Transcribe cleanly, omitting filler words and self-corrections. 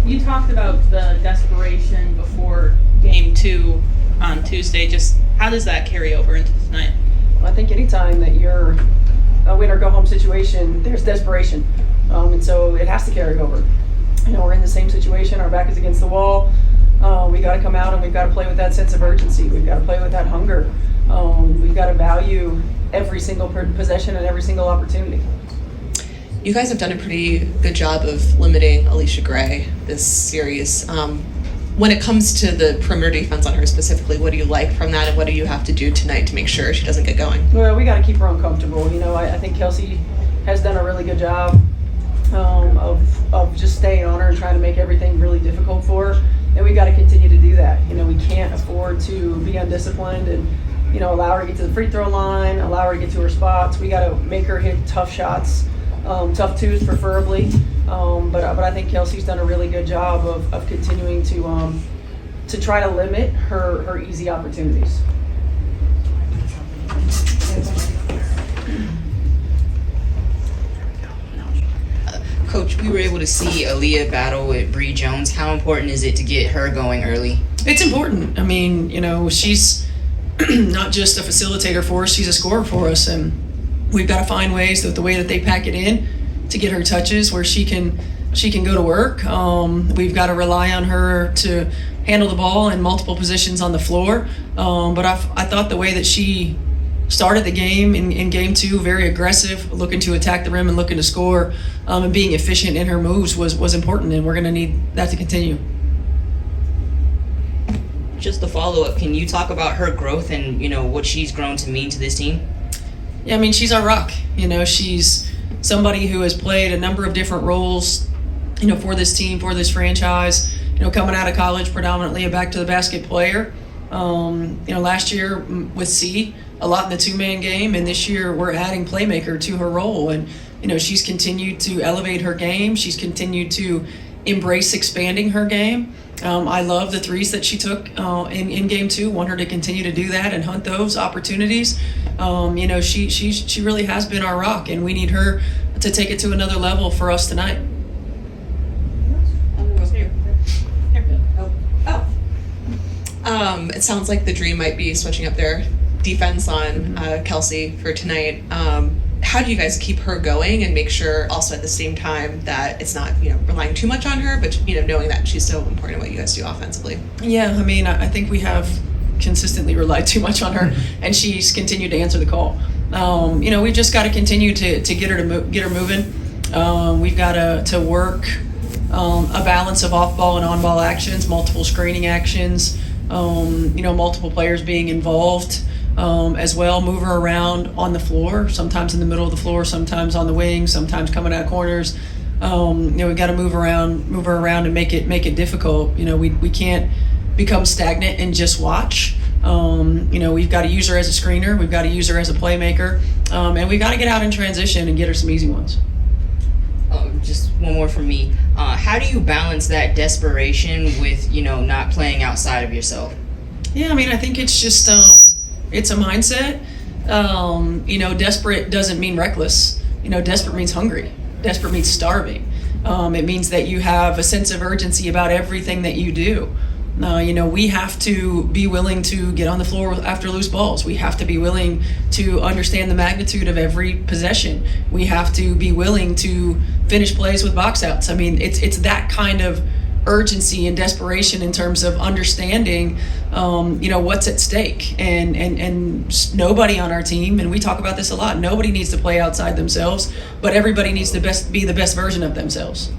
You talked about the desperation before game 2 on Tuesday. Just how does that carry over into tonight? I think anytime that you're a win or go home situation, there's desperation. And so it has to carry over. We're in the same situation. Our back is against the wall. We got to come out and we've got to play with that sense of urgency. We've got to play with that hunger. We've got to value every single possession and every single opportunity. You guys have done a pretty good job of limiting Aliyah Gray this series. When it comes to the perimeter defense on her specifically, what do you like from that, and what do you have to do tonight to make sure she doesn't get going? Well, we got to keep her uncomfortable. I think Kelsey has done a really good job of just staying on her and trying to make everything really difficult for her. And we got to continue to do that. We can't afford to be undisciplined and allow her to get to the free throw line, allow her to get to her spots. We got to make her hit tough shots, tough twos preferably. But I think Kelsey's done a really good job of continuing to try to limit her easy opportunities. Coach, we were able to see Aliyah battle with Bree Jones. How important is it to get her going early? It's important. She's not just a facilitator for us, she's a scorer for us. And we've got to find ways that the way that they pack it in to get her touches where she can go to work. We've got to rely on her to handle the ball in multiple positions on the floor. But I thought the way that she started the game in game 2, very aggressive, looking to attack the rim and looking to score, and being efficient in her moves was important, and we're going to need that to continue. Just a follow-up, can you talk about her growth and what she's grown to mean to this team? Yeah, she's our rock. She's somebody who has played a number of different roles, for this team, for this franchise. Coming out of college, predominantly a back to the basket player. Last year with C, a lot in the two-man game, and this year we're adding playmaker to her role. And she's continued to elevate her game. She's continued to embrace expanding her game. I love the threes that she took in game 2. Want her to continue to do that and hunt those opportunities. She really has been our rock, and we need her to take it to another level for us tonight. It sounds like the dream might be switching up their defense on Kelsey for tonight. How do you guys keep her going and make sure also at the same time that it's not relying too much on her, but knowing that she's so important in what you guys do offensively? Yeah, I think we have consistently relied too much on her, and she's continued to answer the call. We've just got to continue to get her moving. We've got to work a balance of off-ball and on-ball actions, multiple screening actions. Multiple players being involved as well. Move her around on the floor, sometimes in the middle of the floor, sometimes on the wings, sometimes coming out corners. We've got to move her around and make it difficult. We can't become stagnant and just watch. We've got to use her as a screener. We've got to use her as a playmaker. And we've got to get out in transition and get her some easy ones. Just one more from me. How do you balance that desperation with, not playing outside of yourself? Yeah, I think it's just, it's a mindset. Desperate doesn't mean reckless. Desperate means hungry. Desperate means starving. It means that you have a sense of urgency about everything that you do. We have to be willing to get on the floor after loose balls. We have to be willing to understand the magnitude of every possession. We have to be willing to finish plays with box outs. It's that kind of urgency and desperation in terms of understanding, what's at stake. And nobody on our team, and we talk about this a lot, nobody needs to play outside themselves, but everybody needs to be the best version of themselves.